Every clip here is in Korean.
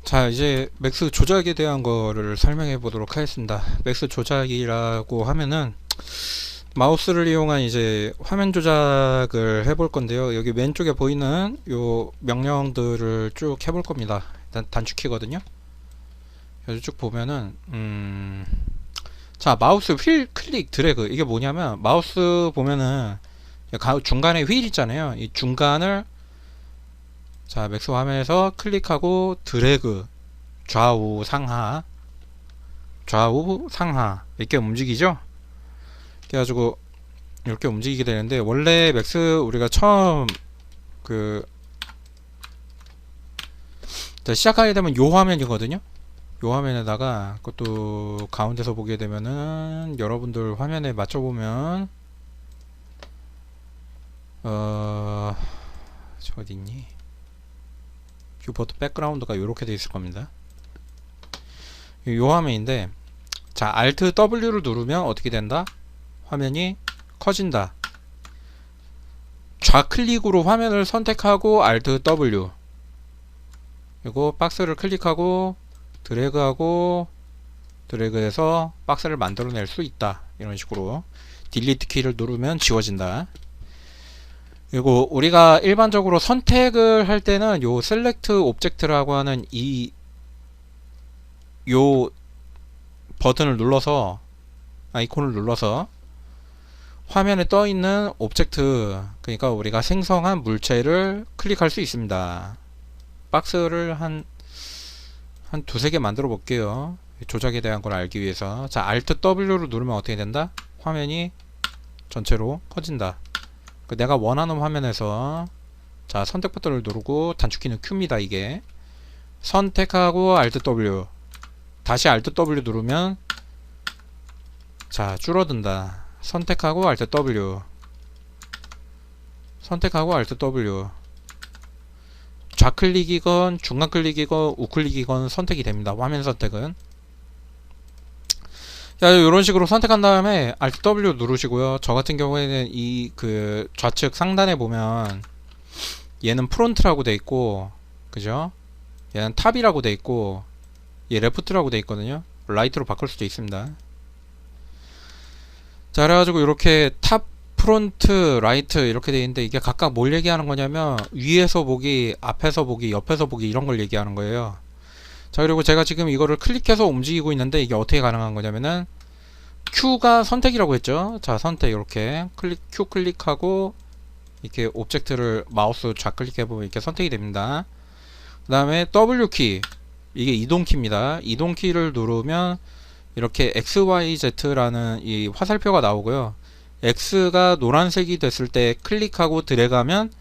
자, 이제 맥스 조작에 대한 거를 설명해 보도록 하겠습니다. 맥스 조작이라고 하면은 마우스를 이용한 이제 화면 조작을 해볼 건데요. 여기 왼쪽에 보이는 요 명령들을 쭉 해볼 겁니다. 일단 단축키거든요. 여기 쭉 보면은 자, 마우스 휠 클릭 드래그, 이게 뭐냐면 마우스 보면은 중간에 휠 있잖아요. 이 중간을, 자, 맥스 화면에서 클릭하고 드래그, 좌우 상하 이렇게 움직이죠. 그래가지고 이렇게 움직이게 되는데, 원래 맥스 우리가 처음 그 시작하게 되면 요 화면이거든요. 요 화면에다가 그것도 가운데서 보게 되면은, 여러분들 화면에 맞춰보면 저 어딨니, 뷰포트 백그라운드가 요렇게 돼 있을 겁니다. 요 화면인데, 자, Alt W를 누르면 어떻게 된다? 화면이 커진다. 좌클릭으로 화면을 선택하고 Alt W, 그리고 박스를 클릭하고 드래그하고 드래그해서 박스를 만들어낼 수 있다. 이런 식으로 딜리트 키를 누르면 지워진다. 그리고 우리가 일반적으로 선택을 할 때는 요 셀렉트 오브젝트라고 하는 요 버튼을 눌러서, 아이콘을 눌러서 화면에 떠 있는 오브젝트, 그러니까 우리가 생성한 물체를 클릭할 수 있습니다. 박스를 한 두세 개 만들어 볼게요. 조작에 대한 걸 알기 위해서. 자, Alt W를 누르면 어떻게 된다? 화면이 전체로 커진다. 내가 원하는 화면에서, 자, 선택 버튼을 누르고, 단축키는 Q입니다. 이게 선택하고 Alt W, 다시 Alt W 누르면, 자, 줄어든다. 선택하고 Alt W, 선택하고 Alt W, 좌클릭이건 중간클릭이건 우클릭이건 선택이 됩니다. 화면 선택은. 자, 이런 식으로 선택한 다음에 Alt W 누르시고요. 저 같은 경우에는 이 그 좌측 상단에 보면 얘는 프론트라고 돼 있고, 그죠? 얘는 탑이라고 돼 있고, 얘 레프트라고 돼 있거든요. 라이트로 바꿀 수도 있습니다. 자, 그래가지고 이렇게 탑, 프론트, 라이트 이렇게 돼 있는데, 이게 각각 뭘 얘기하는 거냐면 위에서 보기, 앞에서 보기, 옆에서 보기, 이런 걸 얘기하는 거예요. 자, 그리고 제가 지금 이거를 클릭해서 움직이고 있는데, 이게 어떻게 가능한 거냐면은 Q가 선택이라고 했죠. 자, 선택, 이렇게 Q 클릭하고 이렇게 오브젝트를 마우스 좌클릭해보면 이렇게 선택이 됩니다. 그 다음에 W키, 이게 이동키입니다. 이동키를 누르면 이렇게 XYZ라는 이 화살표가 나오고요. X가 노란색이 됐을 때 클릭하고 드래그하면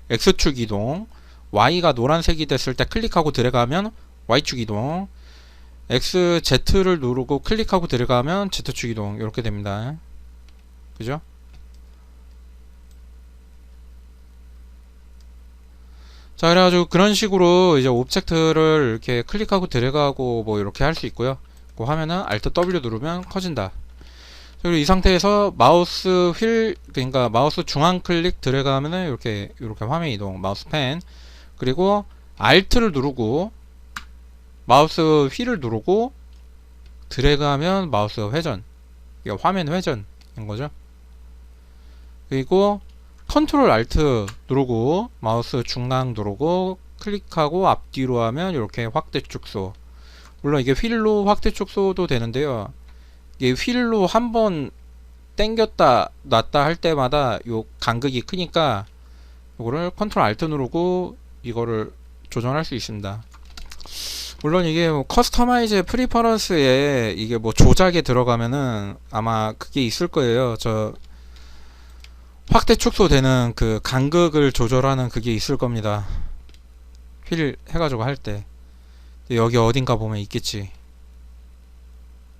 X축 이동, Y가 노란색이 됐을 때 클릭하고 드래그하면 Y축 이동, XZ를 누르고 클릭하고 드래그하면 Z축 이동, 이렇게 됩니다. 그죠? 자, 그래가지고 그런 식으로 이제 오브젝트를 이렇게 클릭하고 드래그하고 뭐 이렇게 할 수 있고요. 그 화면은 Alt W 누르면 커진다. 그리고 이 상태에서 마우스 휠, 그러니까 마우스 중앙 클릭 드래그 하면은 이렇게 화면 이동, 마우스 펜, 그리고 Alt를 누르고 마우스 휠을 누르고 드래그 하면 마우스 회전, 이게 화면 회전인 거죠. 그리고 컨트롤 Alt 누르고 마우스 중앙 누르고 클릭하고 앞뒤로 하면 이렇게 확대 축소. 물론 이게 휠로 확대 축소도 되는데요. 이게 휠로 한번 당겼다 놨다 할 때마다 요 간극이 크니까 이거를 컨트롤 Alt 누르고 이거를 조정할 수 있습니다. 물론 이게 뭐 커스터마이즈 프리퍼런스에 이게 뭐 조작에 들어가면은 아마 그게 있을 거예요. 저 확대 축소되는 그 간극을 조절하는 그게 있을 겁니다. 휠 해가지고 할 때. 여기 어딘가 보면 있겠지.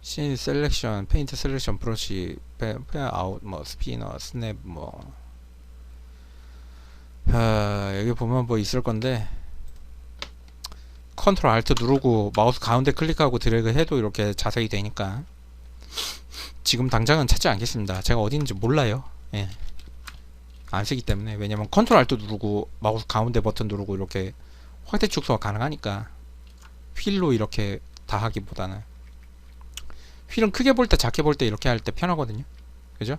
씬 셀렉션, 페인트 셀렉션, 브러쉬, 페어 아웃, 뭐 스피너, 스냅, 뭐 여기 보면 뭐 있을 건데, 컨트롤 Alt 누르고 마우스 가운데 클릭하고 드래그 해도 이렇게 자세히 되니까 지금 당장은 찾지 않겠습니다. 제가 어딘지 몰라요. 예. 안 쓰기 때문에. 왜냐면 컨트롤 Alt 누르고 마우스 가운데 버튼 누르고 이렇게 확대 축소가 가능하니까. 휠로 이렇게 다 하기보다는 휠은 크게 볼 때 작게 볼 때 이렇게 할 때 편하거든요. 그죠?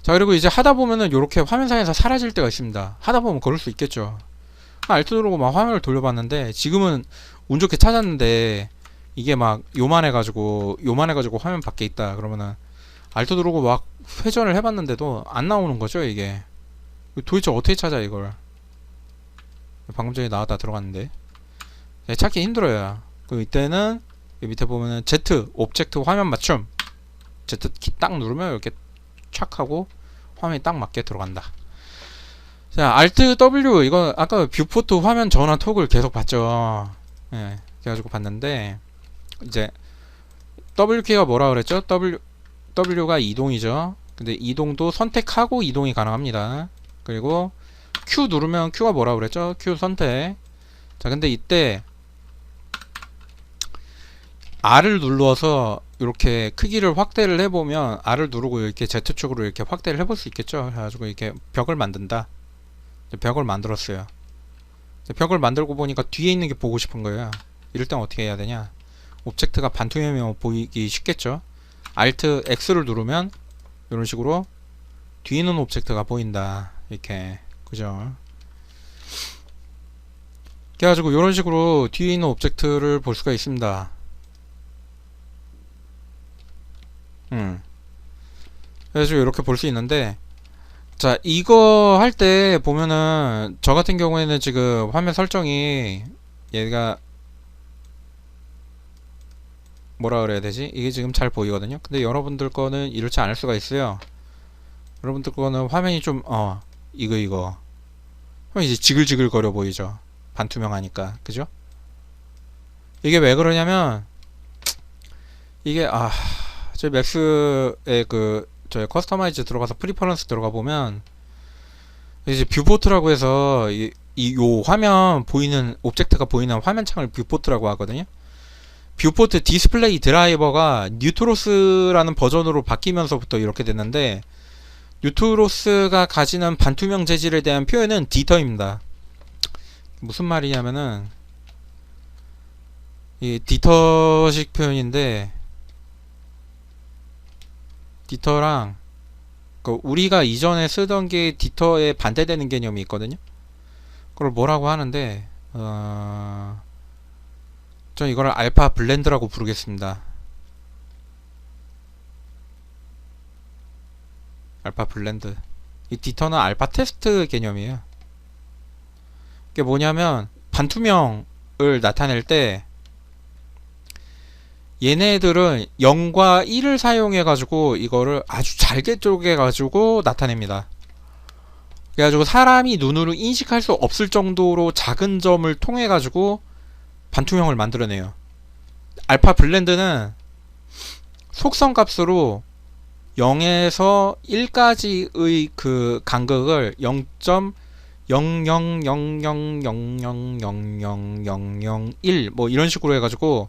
자, 그리고 이제 하다 보면은 요렇게 화면상에서 사라질 때가 있습니다. 하다 보면 그럴 수 있겠죠. 알트 누르고 막 화면을 돌려봤는데 지금은 운 좋게 찾았는데 이게 막 요만해가지고 화면 밖에 있다 그러면은 알트 누르고 막 회전을 해봤는데도 안 나오는 거죠. 이게 도대체 어떻게 찾아 이걸. 방금 전에 나왔다 들어갔는데 찾기 힘들어요. 그 이때는 밑에 보면은 Z 옵젝트 화면 맞춤 Z 키 딱 누르면 이렇게 착 하고 화면이 딱 맞게 들어간다. 자, Alt W 이거 아까 뷰포트 화면 전환 톡을 계속 봤죠. 예, 그래가지고 봤는데 이제 W 키가 뭐라 그랬죠? W가 이동이죠. 근데 이동도 선택하고 이동이 가능합니다. 그리고 Q 누르면 Q가 뭐라 그랬죠? Q 선택. 자, 근데 이때 R을 눌러서 이렇게 크기를 확대를 해보면 R을 누르고 이렇게 Z축으로 이렇게 확대를 해볼 수 있겠죠. 그래가지고 이렇게 벽을 만든다. 벽을 만들었어요. 벽을 만들고 보니까 뒤에 있는 게 보고 싶은 거예요. 이럴 땐 어떻게 해야 되냐? 옵젝트가 반투명이면 보이기 쉽겠죠. Alt X를 누르면 이런 식으로 뒤에 있는 옵젝트가 보인다. 이렇게 그죠? 그래가지고 이런 식으로 뒤에 있는 옵젝트를 볼 수가 있습니다. 그래서 이렇게 볼 수 있는데, 자, 이거 할 때 보면은 저 같은 경우에는 지금 화면 설정이 얘가 뭐라 그래야 되지? 이게 지금 잘 보이거든요. 근데 여러분들 거는 이렇지 않을 수가 있어요. 여러분들 거는 화면이 좀 이거 화면이 이제 지글지글 거려 보이죠. 반투명하니까. 그죠? 이게 왜 그러냐면 이게 저 맥스의 저 커스터마이즈 들어가서 프리퍼런스 들어가 보면 이제 뷰포트라고 해서 요 화면 보이는 옵젝트가 보이는 화면 창을 뷰포트라고 하거든요. 뷰포트 디스플레이 드라이버가 뉴트로스라는 버전으로 바뀌면서부터 이렇게 됐는데, 뉴트로스가 가지는 반투명 재질에 대한 표현은 디터입니다. 무슨 말이냐면은 이 디터식 표현인데, 디터랑 우리가 이전에 쓰던 게 디터에 반대되는 개념이 있거든요. 그걸 뭐라고 하는데 전 이거를 알파 블렌드라고 부르겠습니다. 알파 블렌드. 이 디터는 알파 테스트 개념이에요. 이게 뭐냐면 반투명을 나타낼 때 얘네들은 0과 1을 사용해 가지고 이거를 아주 잘게 쪼개 가지고 나타냅니다. 그래가지고 사람이 눈으로 인식할 수 없을 정도로 작은 점을 통해 가지고 반투명을 만들어내요. 알파 블렌드는 속성 값으로 0에서 1까지의 그 간극을 0.0000000001 뭐 이런 식으로 해가지고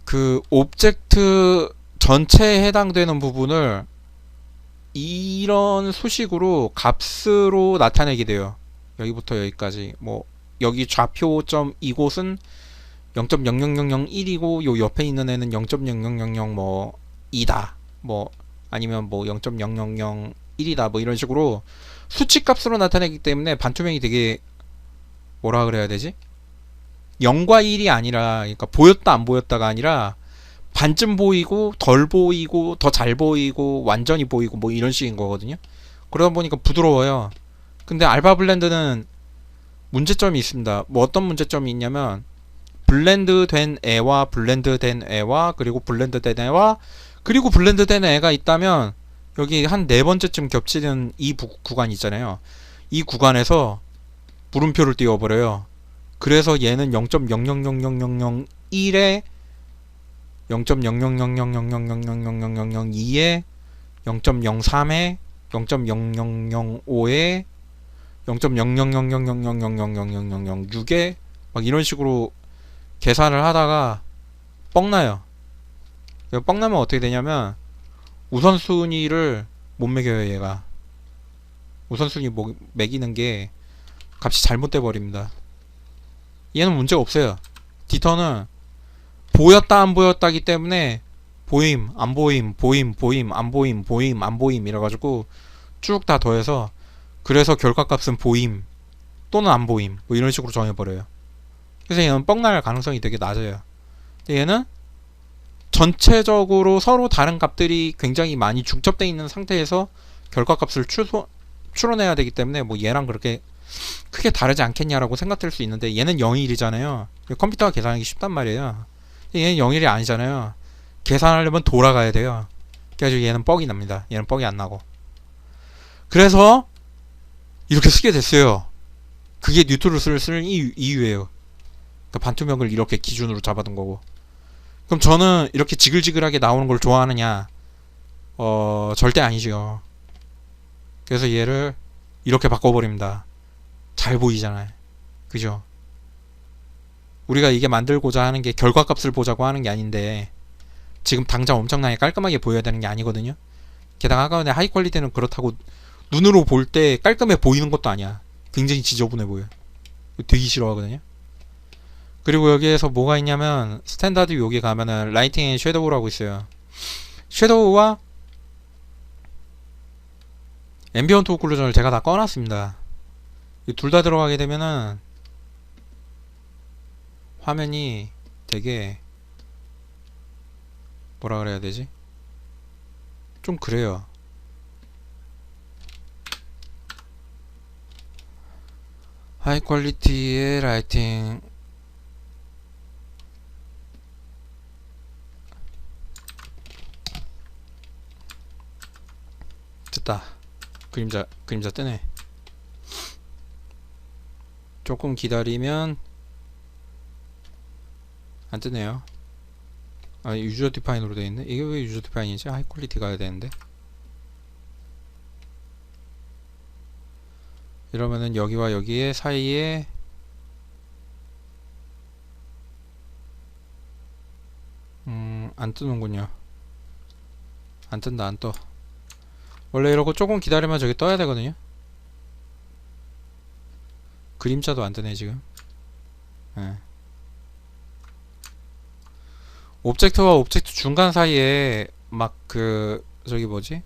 그 옵젝트 전체에 해당되는 부분을 이런 수식으로 값으로 나타내게 돼요. 여기부터 여기까지 뭐 여기 좌표점 이곳은 0.00001이고 요 옆에 있는 애는 0.0000 뭐 2다 뭐 아니면 뭐 0.0001이다 뭐 이런 식으로 수치 값으로 나타내기 때문에 반투명이 되게 뭐라 그래야 되지? 0과 1이 아니라, 그러니까 보였다 안 보였다가 아니라 반쯤 보이고 덜 보이고 더 잘 보이고 완전히 보이고 뭐 이런 식인 거거든요. 그러다 보니까 부드러워요. 근데 알파 블렌드는 문제점이 있습니다. 뭐 어떤 문제점이 있냐면 블렌드 된 애와 블렌드 된 애와 그리고 블렌드 된 애와 그리고 블렌드 된 애가 있다면 여기 한 네 번째쯤 겹치는 이 구간 있잖아요. 이 구간에서 물음표를 띄워버려요. 그래서 얘는 0.00000001에 0.0000000002에 0.03에 0.0005에 0.0000000006에 막 이런 식으로 계산을 하다가 뻥나요. 뻥나면 어떻게 되냐면 우선순위를 못 매겨요. 얘가 우선순위 매기는 게 값이 잘못돼 버립니다. 얘는 문제가 없어요. 디터는 보였다 안 보였다기 때문에 보임 안 보임 보임 보임 안 보임 보임 안 보임 이래가지고 쭉 다 더해서 그래서 결과값은 보임 또는 안 보임 뭐 이런 식으로 정해버려요. 그래서 얘는 뻥날 가능성이 되게 낮아요. 근데 얘는 전체적으로 서로 다른 값들이 굉장히 많이 중첩되어 있는 상태에서 결과값을 추론해야 되기 때문에 뭐 얘랑 그렇게 크게 다르지 않겠냐라고 생각될 수 있는데 얘는 0일이잖아요. 컴퓨터가 계산하기 쉽단 말이에요. 얘는 0일이 아니잖아요. 계산하려면 돌아가야 돼요. 그래가지고 얘는 뻑이 납니다. 얘는 뻑이 안 나고. 그래서 이렇게 쓰게 됐어요. 그게 뉴트루스를 쓰는 이유예요. 그러니까 반투명을 이렇게 기준으로 잡아둔 거고. 그럼 저는 이렇게 지글지글하게 나오는 걸 좋아하느냐? 절대 아니죠. 그래서 얘를 이렇게 바꿔버립니다. 잘 보이잖아요. 그죠? 우리가 이게 만들고자 하는 게 결과값을 보자고 하는 게 아닌데 지금 당장 엄청나게 깔끔하게 보여야 되는 게 아니거든요. 게다가 아까 전에 하이 퀄리티는 그렇다고 눈으로 볼 때 깔끔해 보이는 것도 아니야. 굉장히 지저분해 보여. 되게 싫어하거든요. 그리고 여기에서 뭐가 있냐면 스탠다드 여기 가면은 라이팅 앤 섀도우라고 있어요. 섀도우와 앰비언트 오클루전을 제가 다 꺼놨습니다. 둘 다 들어가게 되면은 화면이 되게 뭐라 그래야 되지? 좀 그래요. 하이 퀄리티의 라이팅 됐다. 그림자 뜨네. 조금 기다리면 안 뜨네요. 아, 유저 디파인으로 되어 있네. 이게 왜 유저 디파인이지? 하이 퀄리티 가야 되는데. 이러면은 여기와 여기에 사이에 안 뜨는군요. 안 뜬다, 안 떠. 원래 이러고 조금 기다리면 저기 떠야 되거든요. 그림자도 안 뜨네 지금. 네. 오브젝트와 오브젝트 중간 사이에 막 저기 뭐지?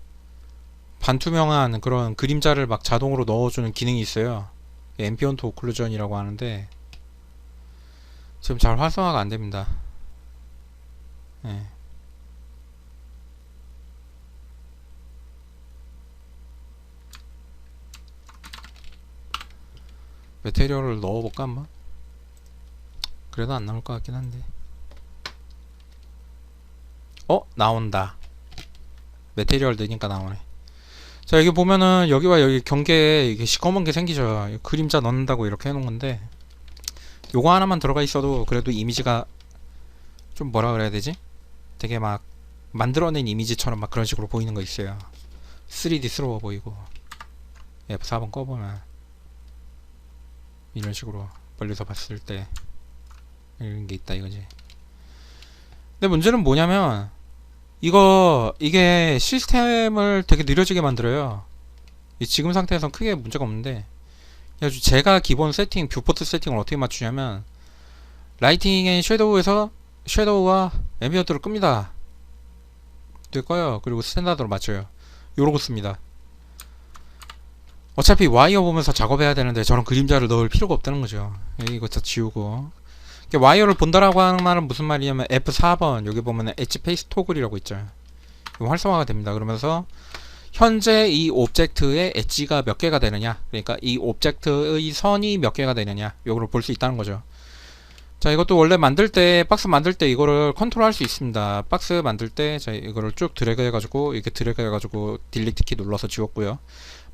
반투명한 그런 그림자를 막 자동으로 넣어주는 기능이 있어요. 앰비언트 오클루전이라고 하는데 지금 잘 활성화가 안 됩니다. 네. 메테리얼을 넣어볼까 한번? 그래도 안 나올 것 같긴 한데. 나온다. 메테리얼 넣으니까 나오네. 자, 여기 보면은 여기와 여기 경계에 이게 시커먼 게 생기죠. 그림자 넣는다고 이렇게 해놓은 건데 요거 하나만 들어가 있어도 그래도 이미지가 좀 뭐라 그래야 되지? 되게 막 만들어낸 이미지처럼 막 그런 식으로 보이는 거 있어요. 3D스러워 보이고. F4번 꺼보면 이런 식으로 멀리서 봤을 때 이런 게 있다 이거지. 근데 문제는 뭐냐면 이게 시스템을 되게 느려지게 만들어요. 지금 상태에선 크게 문제가 없는데 그래서 제가 기본 세팅, 뷰포트 세팅을 어떻게 맞추냐면 라이팅 앤 섀도우에서 섀도우와 앰비언트를 끕니다. 될 거예요. 그리고 스탠다드로 맞춰요. 요러고 씁니다. 어차피 와이어 보면서 작업해야 되는데 저런 그림자를 넣을 필요가 없다는 거죠. 이거 다 지우고. 와이어를 본다라고 하는 말은 무슨 말이냐면 F4번 여기 보면 엣지 페이스 토글이라고 있죠. 이거 활성화가 됩니다. 그러면서 현재 이 오브젝트의 엣지가 몇 개가 되느냐, 그러니까 이 오브젝트의 선이 몇 개가 되느냐 요거를 볼 수 있다는 거죠. 자, 이것도 원래 만들 때 박스 만들 때 이거를 컨트롤 할 수 있습니다. 박스 만들 때 자, 이거를 쭉 드래그 해가지고 이렇게 드래그 해가지고 딜리트 키 눌러서 지웠고요.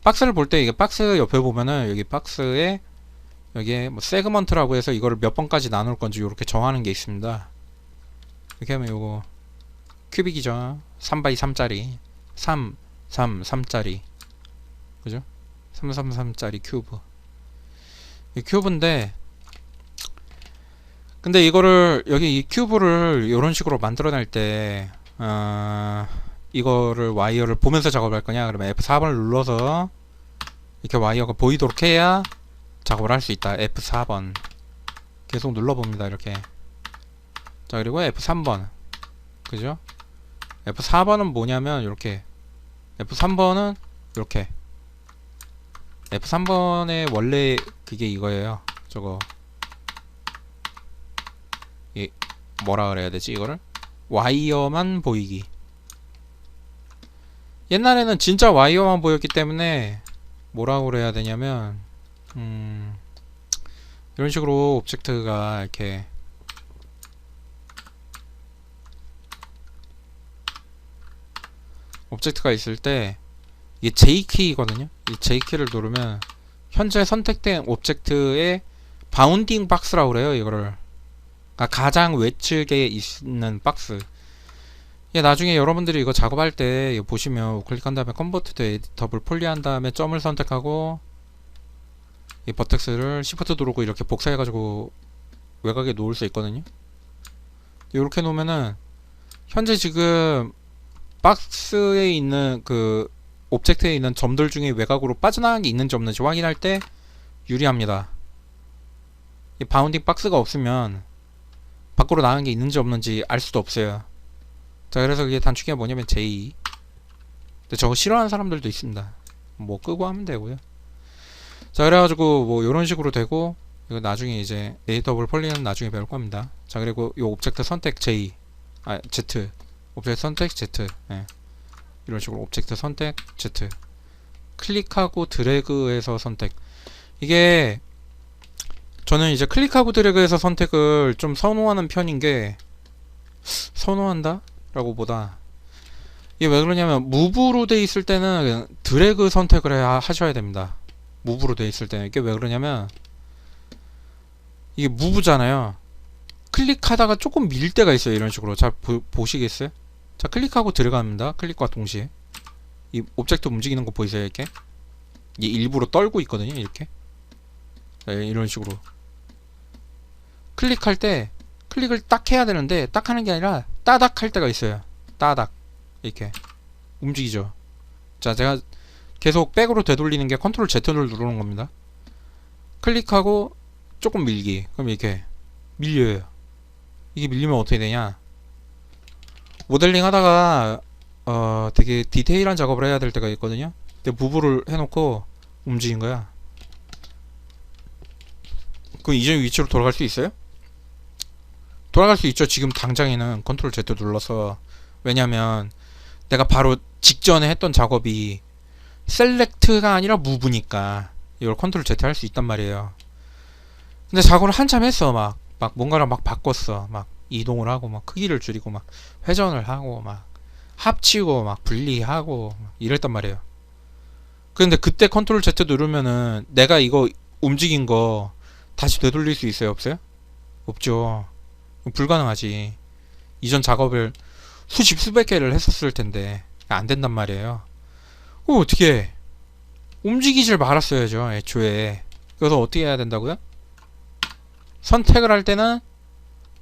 박스를 볼 때 이게 박스 옆에 보면은 여기 박스에 여기에 뭐 세그먼트라고 해서 이거를 몇 번까지 나눌 건지 이렇게 정하는 게 있습니다. 이렇게 하면 요거 큐빅이죠. 3x3짜리 3짜리 그죠? 3짜리 큐브. 이 큐브인데 근데 이거를 여기 이 큐브를 이런 식으로 만들어낼 때 이거를 와이어를 보면서 작업을 할 거냐, 그러면 F4번을 눌러서 이렇게 와이어가 보이도록 해야 작업을 할 수 있다. F4번 계속 눌러봅니다. 이렇게. 자, 그리고 F3번. 그죠? F4번은 뭐냐면 이렇게. F3번은 이렇게. F3번의 원래 그게 이거예요. 저거 이 뭐라 그래야 되지 이거를? 와이어만 보이기. 옛날에는 진짜 와이어만 보였기 때문에 뭐라고 그래야 되냐면 이런 식으로 오브젝트가 이렇게 오브젝트가 있을 때 이게 J키거든요. 이 J키를 누르면 현재 선택된 오브젝트의 바운딩 박스라고 그래요. 이거를 그러니까 가장 외측에 있는 박스. 나중에 여러분들이 이거 작업할 때 이거 보시면 우클릭한 다음에 컨버트 투 에디터블 폴리 한 다음에 점을 선택하고 이 버텍스를 시프트 누르고 이렇게 복사해 가지고 외곽에 놓을 수 있거든요. 이렇게 놓으면은 현재 지금 박스에 있는 그 오브젝트에 있는 점들 중에 외곽으로 빠져나간 게 있는지 없는지 확인할 때 유리합니다. 이 바운딩 박스가 없으면 밖으로 나간 게 있는지 없는지 알 수도 없어요. 자, 그래서 그게 단축키가 뭐냐면 J. 근데 저거 싫어하는 사람들도 있습니다. 뭐 끄고 하면 되고요. 자, 그래가지고 뭐 요런 식으로 되고, 이거 나중에 이제 에디터블 폴리는 나중에 배울 겁니다. 자, 그리고 요 오브젝트 선택 Z, Z, 오브젝트 선택 Z, 이런 식으로 오브젝트 선택 Z, 클릭하고 드래그해서 선택. 이게 저는 이제 클릭하고 드래그해서 선택을 좀 선호하는 편인 게, 선호한다? 라고 보다 이게 왜 그러냐면 무브로 돼 있을 때는 드래그 선택을 하셔야 됩니다. 무브로 돼 있을 때는. 이게 왜 그러냐면 이게 무브잖아요. 클릭하다가 조금 밀 때가 있어요. 이런 식으로. 잘 보시겠어요? 자, 클릭하고 들어갑니다. 클릭과 동시에 이 오브젝트 움직이는 거 보이세요? 이렇게 이게 일부러 떨고 있거든요. 이렇게. 자, 이런 식으로 클릭할 때 클릭을 딱 해야 되는데 딱 하는 게 아니라 따닥 할 때가 있어요. 따닥 이렇게 움직이죠. 자, 제가 계속 백으로 되돌리는 게 컨트롤 Z를 누르는 겁니다. 클릭하고 조금 밀기. 그럼 이렇게 밀려요. 이게 밀리면 어떻게 되냐, 모델링 하다가 되게 디테일한 작업을 해야 될 때가 있거든요. 근데 무브를 해놓고 움직인 거야. 그럼 이전 위치로 돌아갈 수 있어요? 돌아갈 수 있죠. 지금 당장에는 컨트롤 Z 눌러서. 왜냐면 내가 바로 직전에 했던 작업이 셀렉트가 아니라 무브니까 이걸 컨트롤 Z 할 수 있단 말이에요. 근데 작업을 한참 했어. 막 뭔가를 막 바꿨어. 막 이동을 하고 막 크기를 줄이고 막 회전을 하고 막 합치고 막 분리하고 막 이랬단 말이에요. 근데 그때 컨트롤 Z 누르면은 내가 이거 움직인 거 다시 되돌릴 수 있어요? 없어요? 없죠. 불가능하지. 이전 작업을 수백 개를 했었을 텐데 안 된단 말이에요. 어떻게 해? 움직이질 말았어야죠. 애초에. 그래서 어떻게 해야 된다고요? 선택을 할 때는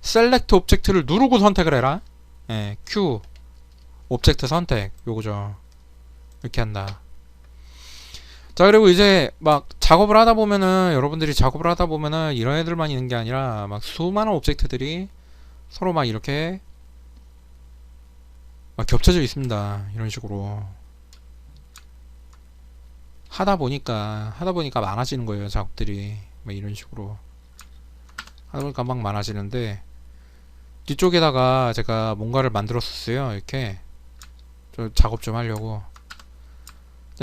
셀렉트 오브젝트를 누르고 선택을 해라. Q 오브젝트 선택 요거죠. 이렇게 한다. 자, 그리고 이제 막 작업을 하다 보면은, 여러분들이 작업을 하다 보면은 이런 애들만 있는 게 아니라 막 수많은 오브젝트들이 서로 막 이렇게 막 겹쳐져 있습니다. 이런 식으로 하다 보니까 많아지는 거예요. 작업들이 막 이런 식으로 하다 보니까 막 많아지는데, 뒤쪽에다가 제가 뭔가를 만들었었어요. 이렇게 좀 작업 좀 하려고.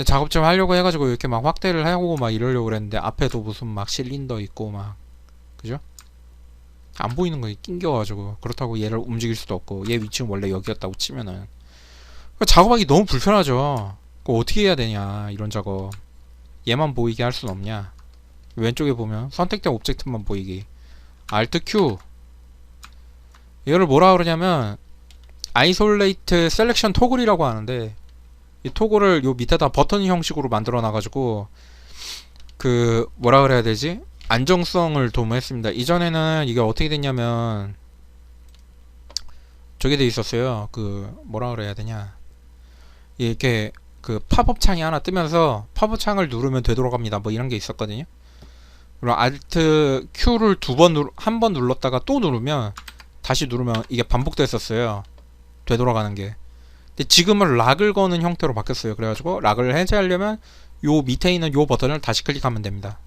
작업 좀 하려고 해가지고 이렇게 막 확대를 하고 막 이러려고 그랬는데, 앞에도 무슨 막 실린더 있고 막, 그죠? 안 보이는 거에 낑겨가지고. 그렇다고 얘를 움직일 수도 없고, 얘 위치는 원래 여기였다고 치면은 작업하기 너무 불편하죠. 그거 어떻게 해야 되냐, 이런 작업. 얘만 보이게 할 수는 없냐. 왼쪽에 보면 선택된 오브젝트만 보이게. Alt Q. 이거를 뭐라 그러냐면 Isolate Selection Toggle이라고 하는데, 이 토글을 요 밑에다 버튼 형식으로 만들어 놔가지고 그 뭐라 그래야 되지? 안정성을 도모했습니다. 이전에는 이게 어떻게 됐냐면 저게 돼 있었어요. 그 뭐라 그래야 되냐? 이렇게 그 팝업 창이 하나 뜨면서 팝업 창을 누르면 되돌아갑니다. 뭐 이런 게 있었거든요. 그리고 Alt Q를 한 번 눌렀다가 또 누르면 다시 누르면 이게 반복됐었어요. 되돌아가는 게. 근데 지금은 락을 거는 형태로 바뀌었어요. 그래가지고 락을 해제하려면 요 밑에 있는 요 버튼을 다시 클릭하면 됩니다.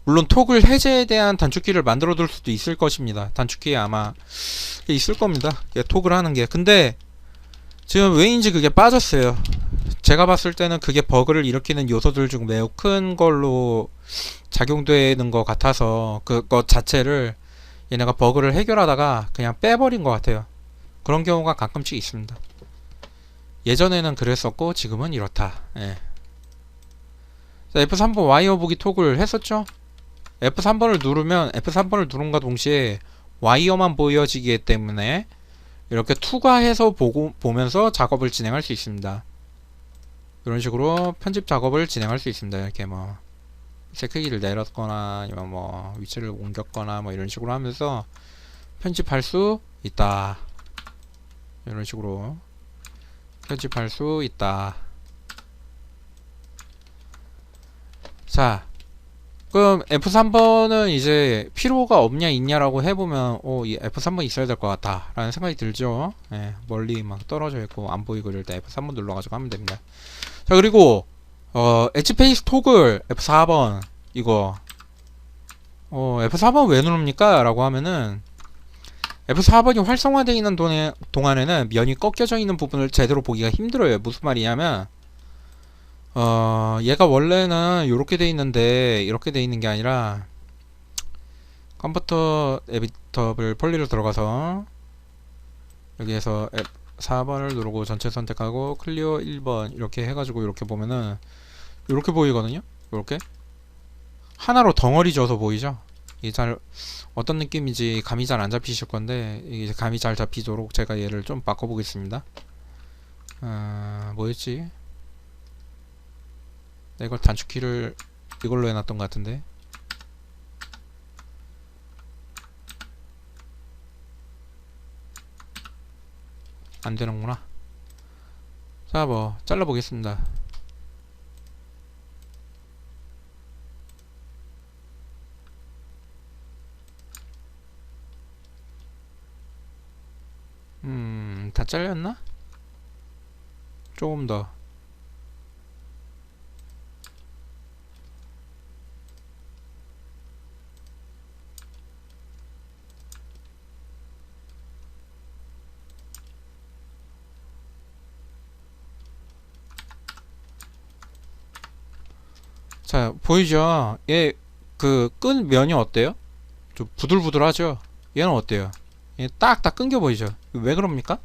물론 토글 해제에 대한 단축키를 만들어 둘 수도 있을 것입니다. 단축키에 아마 있을 겁니다. 토글 하는 게. 근데 지금 왜인지 그게 빠졌어요. 제가 봤을 때는 그게 버그를 일으키는 요소들 중 매우 큰 걸로 작용되는 것 같아서 그것 자체를 얘네가 버그를 해결하다가 그냥 빼버린 것 같아요. 그런 경우가 가끔씩 있습니다. 예전에는 그랬었고 지금은 이렇다. 예. F3번 와이어 보기 토글 했었죠? F3번을 누르면 F3번을 누른과 동시에 와이어만 보여지기 때문에 이렇게 투과해서 보면서 작업을 진행할 수 있습니다. 이런 식으로 편집 작업을 진행할 수 있습니다. 이렇게 뭐 색 크기를 내렸거나 아니면 뭐 위치를 옮겼거나 뭐 이런 식으로 하면서 편집할 수 있다. 이런 식으로 편집할 수 있다. 자, 그럼 F3번은 이제 필요가 없냐 있냐라고 해보면 이 F3번 있어야 될 것 같다 라는 생각이 들죠. 예, 멀리 막 떨어져 있고 안 보이고 이럴 때 F3번 눌러가지고 하면 됩니다. 자, 그리고 엣지 페이스 토글 F4번 이거 F4번 왜 누릅니까? 라고 하면은 F4번이 활성화되어 있는 동안에는 면이 꺾여져 있는 부분을 제대로 보기가 힘들어요. 무슨 말이냐면 얘가 원래는 이렇게 돼 있는데 이렇게 돼 있는 게 아니라 컴퓨터 에디터블 폴리로 들어가서 여기에서 F4번을 누르고 전체 선택하고 클리어 1번 이렇게 해가지고 이렇게 보면은 이렇게 보이거든요. 이렇게 하나로 덩어리 져서 보이죠. 이게 잘 어떤 느낌인지 감이 잘 안 잡히실 건데 이게 감이 잘 잡히도록 제가 얘를 좀 바꿔보겠습니다. 뭐였지? 이걸 단축키를 이걸로 해놨던 것 같은데 안 되는구나. 자, 뭐 잘라 보겠습니다. 다 잘렸나? 조금 더. 자, 보이죠? 얘 그 끈 면이 어때요? 좀 부들부들하죠? 얘는 어때요? 얘 딱딱 끊겨 보이죠? 왜 그럽니까?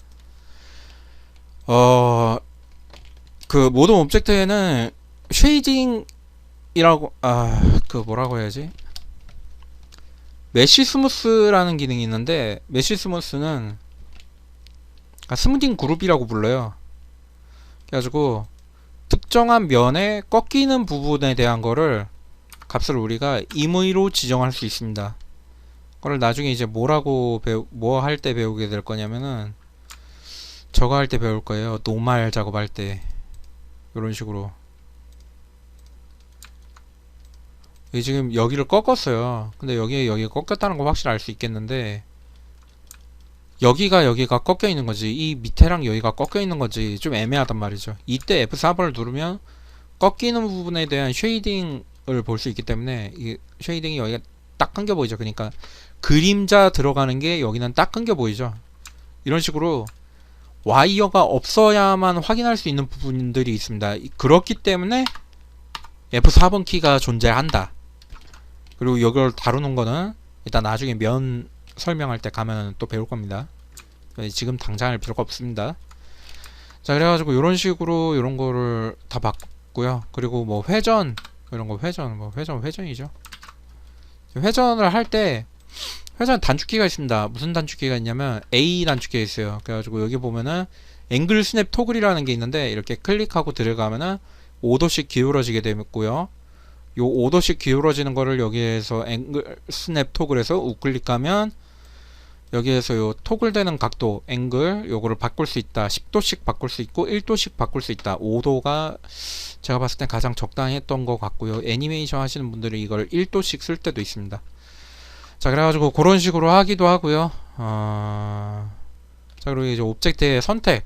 그 모든 오브젝트에는 쉐이딩이라고 그 뭐라고 해야지? 메쉬 스무스라는 기능이 있는데 메쉬 스무스는 스무딩 그룹이라고 불러요. 그래가지고 특정한 면에 꺾이는 부분에 대한 거를 값을 우리가 임의로 지정할 수 있습니다. 그걸 나중에 이제 뭐 할 때 배우게 될 거냐면은 저거 할 때 배울 거예요. 노말 작업할 때 이런 식으로. 지금 여기를 꺾었어요. 근데 여기가 꺾였다는 거 확실히 알 수 있겠는데 여기가 꺾여 있는 거지. 이 밑에랑 여기가 꺾여 있는 거지. 좀 애매하단 말이죠. 이때 F4번을 누르면 꺾이는 부분에 대한 쉐이딩을 볼 수 있기 때문에 이 쉐이딩이 여기가 딱 끊겨 보이죠. 그러니까 그림자 들어가는 게 여기는 딱 끊겨 보이죠. 이런 식으로 와이어가 없어야만 확인할 수 있는 부분들이 있습니다. 그렇기 때문에 F4번 키가 존재한다. 그리고 이걸 다루는 거는 일단 나중에 면 설명할 때 가면 또 배울 겁니다. 지금 당장 할 필요가 없습니다. 자, 그래가지고 이런 식으로 이런 거를 다 바꿨고요. 그리고 뭐 회전 이런 거 회전이죠. 회전을 할 때 회전 단축키가 있습니다. 무슨 단축키가 있냐면 A 단축키가 있어요. 그래가지고 여기 보면은 앵글 스냅 토글이라는 게 있는데 이렇게 클릭하고 들어가면은 5도씩 기울어지게 되고요. 요 5도씩 기울어지는 거를 여기에서 앵글 스냅 토글에서 우클릭하면 여기에서 요 토글되는 각도 앵글 요거를 바꿀 수 있다. 10도씩 바꿀 수 있고 1도씩 바꿀 수 있다. 5도가 제가 봤을 땐 가장 적당히 했던 것 같고요. 애니메이션 하시는 분들이 이걸 1도씩 쓸 때도 있습니다. 자, 그래가지고 그런 식으로 하기도 하고요. 자, 그리고 이제 오브젝트의 선택.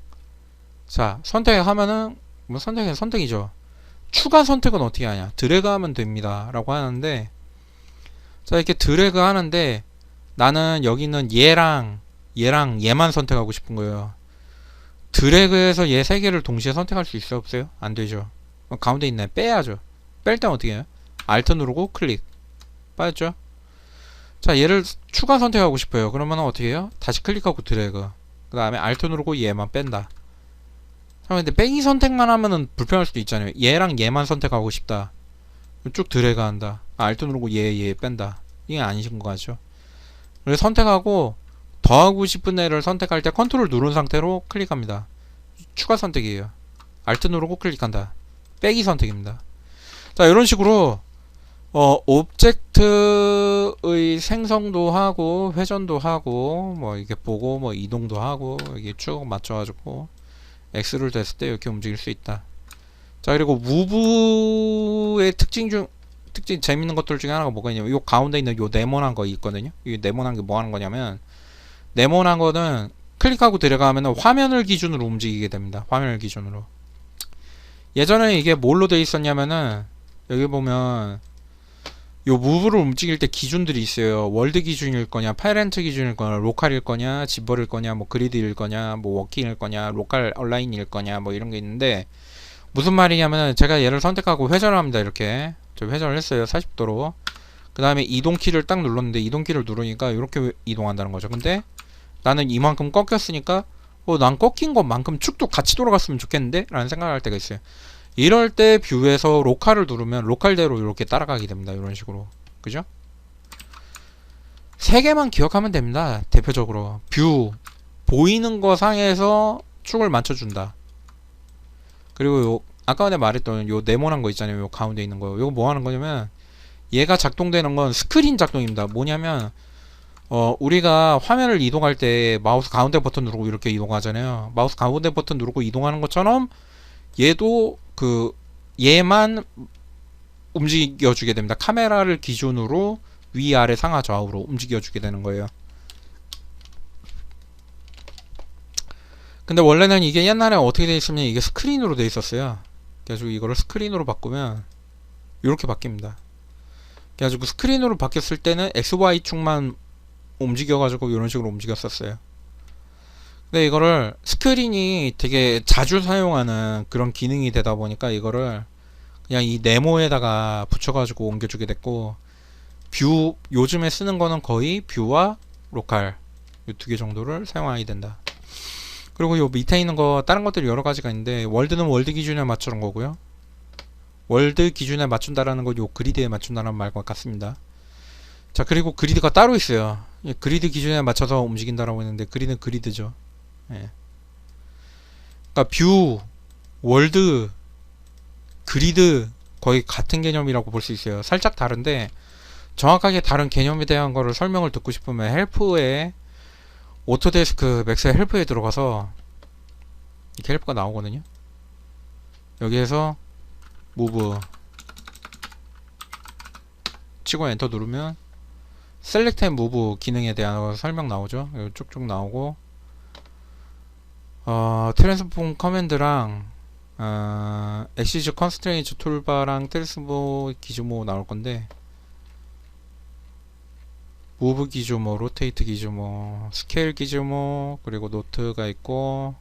자, 선택하면은 뭐 선택은 선택이죠. 추가 선택은 어떻게 하냐? 드래그 하면 됩니다. 라고 하는데, 자, 이렇게 드래그 하는데 나는 여기는 얘랑 얘만 선택하고 싶은 거예요. 드래그해서 얘 세 개를 동시에 선택할 수 있어요? 없어요? 안 되죠. 가운데 있네. 빼야죠. 뺄 땐 어떻게 해요? Alt 누르고 클릭. 빠졌죠? 자, 얘를 추가 선택하고 싶어요. 그러면 어떻게 해요? 다시 클릭하고 드래그. 그 다음에 Alt 누르고 얘만 뺀다. 자, 근데 빼기 선택만 하면은 불편할 수도 있잖아요. 얘랑 얘만 선택하고 싶다. 쭉 드래그 한다. Alt 누르고 얘 뺀다. 이게 아니신 거 같죠? 그래서 선택하고 더하고 싶은 애를 선택할 때 컨트롤 누른 상태로 클릭합니다. 추가 선택이에요. Alt 누르고 클릭한다. 빼기 선택입니다. 자, 이런 식으로 오브젝트의 생성도 하고 회전도 하고 뭐 이렇게 보고 뭐 이동도 하고 이게 쭉 맞춰가지고 X를 됐을 때 이렇게 움직일 수 있다. 자, 그리고 무브의 특징 재밌는 것들 중에 하나가 뭐가 있냐면 요 가운데 있는 요 네모난 거 있거든요. 이 네모난 게 뭐 하는 거냐면 네모난 거는 클릭하고 들어가면 화면을 기준으로 움직이게 됩니다. 화면을 기준으로. 예전에 이게 뭘로 되어 있었냐면은 여기 보면 요 무브를 움직일 때 기준들이 있어요. 월드 기준일 거냐, 파렌트 기준일 거냐, 로컬일 거냐, 집버릴 거냐, 뭐 그리드일 거냐, 뭐 워킹일 거냐, 로컬 얼라인일 거냐, 뭐 이런 게 있는데 무슨 말이냐면은 제가 얘를 선택하고 회전을 합니다. 이렇게 저 회전을 했어요. 40도로. 그 다음에 이동키를 딱 눌렀는데 이동키를 누르니까 이렇게 이동한다는 거죠. 근데 나는 이만큼 꺾였으니까 난 꺾인 것만큼 축도 같이 돌아갔으면 좋겠는데? 라는 생각을 할 때가 있어요. 이럴 때 뷰에서 로컬을 누르면 로컬대로 이렇게 따라가게 됩니다. 이런 식으로. 그죠? 세 개만 기억하면 됩니다. 대표적으로. 뷰. 보이는 거 상에서 축을 맞춰준다. 그리고 요, 아까 전에 말했던 요 네모난 거 있잖아요. 요 가운데 있는 거. 요거 뭐 하는 거냐면 얘가 작동되는 건 스크린 작동입니다. 뭐냐면 우리가 화면을 이동할 때 마우스 가운데 버튼 누르고 이렇게 이동하잖아요. 마우스 가운데 버튼 누르고 이동하는 것처럼 얘도 얘만 움직여주게 됩니다. 카메라를 기준으로 위아래 상하 좌우로 움직여주게 되는 거예요. 근데 원래는 이게 옛날에 어떻게 돼 있으면 이게 스크린으로 돼 있었어요. 그래가지고 이거를 스크린으로 바꾸면 이렇게 바뀝니다. 그래가지고 스크린으로 바뀌었을 때는 XY축만 움직여가지고 이런 식으로 움직였었어요. 근데 이거를 스크린이 되게 자주 사용하는 그런 기능이 되다 보니까 이거를 그냥 이 네모에다가 붙여가지고 옮겨주게 됐고, 뷰 요즘에 쓰는 거는 거의 뷰와 로컬 이 두 개 정도를 사용하게 된다. 그리고 요 밑에 있는 거 다른 것들이 여러 가지가 있는데 월드는 월드 기준에 맞추는 거고요. 월드 기준에 맞춘다라는 거 요 그리드에 맞춘다는 말과 같습니다. 자, 그리고 그리드가 따로 있어요. 그리드 기준에 맞춰서 움직인다라고 했는데 그리드는 그리드죠. 예. 그러니까 뷰, 월드, 그리드 거의 같은 개념이라고 볼 수 있어요. 살짝 다른데 정확하게 다른 개념에 대한 거를 설명을 듣고 싶으면 헬프에 오토데스크 맥스 헬프에 들어가서 이렇게 헬프가 나오거든요. 여기에서 무브 치고 엔터 누르면 셀렉트 앤 무브 기능에 대한 설명 나오죠. 쭉쭉 나오고 트랜스폼 커맨드랑 엑시즈 컨스트레인트 툴바랑 트랜스포 기준모 나올 건데 무브 기준모, 로테이트 기준모, 스케일 기준모, 그리고 노트가 있고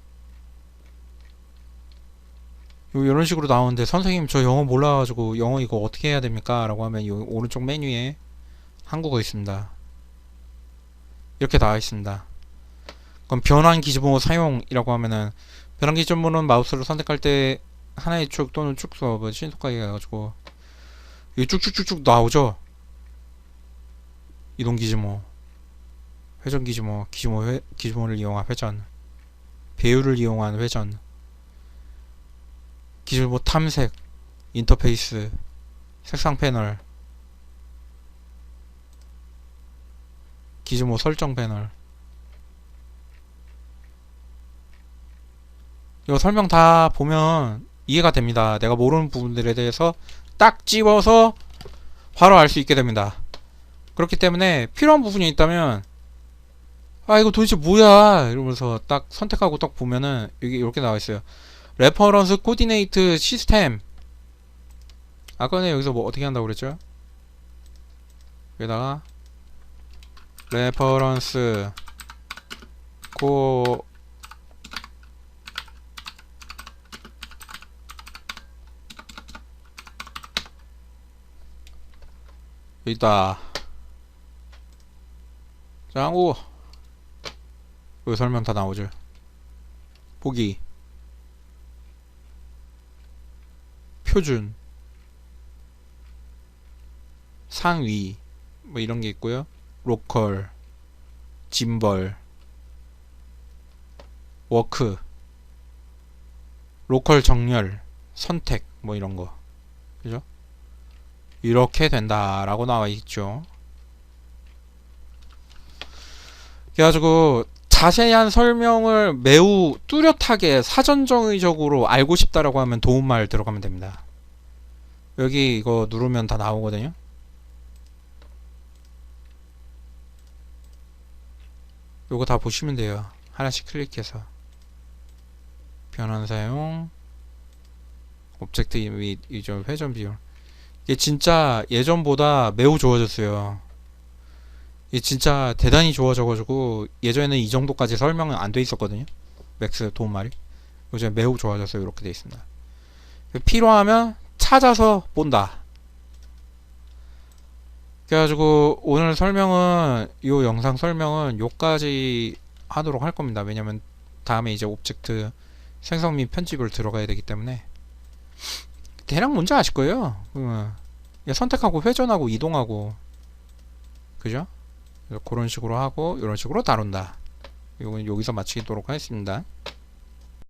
이런 식으로 나오는데 선생님 저 영어 몰라가지고 영어 이거 어떻게 해야 됩니까? 라고 하면 이 오른쪽 메뉴에 한국어 있습니다. 이렇게 나와 있습니다. 그럼 변환 기준모 사용이라고 하면은 변환 기준모는 마우스를 선택할 때 하나의 축 또는 축소 신속하게 해가지고 이 쭉쭉쭉쭉 나오죠. 이동 기준모, 회전 기준모, 기준모를 이용한 회전, 배율을 이용한 회전, 기준모 탐색, 인터페이스, 색상 패널, 기준모 설정 패널, 이거 설명 다 보면 이해가 됩니다. 내가 모르는 부분들에 대해서 딱 집어서 바로 알 수 있게 됩니다. 그렇기 때문에 필요한 부분이 있다면 아 이거 도대체 뭐야 이러면서 딱 선택하고 딱 보면은 여기 이렇게 나와 있어요. 레퍼런스 코디네이트 시스템. 아까는 여기서 뭐 어떻게 한다고 그랬죠? 여기다가 레퍼런스 코 여기다 짱구 여기 설명 다 나오죠. 보기 표준 상위 뭐 이런 게 있고요. 로컬 짐벌 워크 로컬 정렬 선택 뭐 이런 거 그죠? 이렇게 된다라고 나와 있죠. 그래가지고 자세한 설명을 매우 뚜렷하게 사전정의적으로 알고 싶다라고 하면 도움말 들어가면 됩니다. 여기 이거 누르면 다 나오거든요. 요거 다 보시면 돼요. 하나씩 클릭해서 변환 사용 오브젝트 및 이전 회전 비율. 이게 진짜 예전보다 매우 좋아졌어요. 이게 진짜 대단히 좋아져가지고 예전에는 이 정도까지 설명은 안 돼 있었거든요. 맥스 도움말이 요즘 매우 좋아졌어요. 이렇게 돼 있습니다. 필요하면 찾아서 본다. 그래가지고 오늘 설명은 요 영상 설명은 요까지 하도록 할 겁니다. 왜냐면 다음에 이제 오브젝트 생성 및 편집을 들어가야 되기 때문에 대략 뭔지 아실 거예요. 선택하고 회전하고 이동하고 그죠? 그런 식으로 하고 이런 식으로 다룬다. 이건 여기서 마치도록 하겠습니다.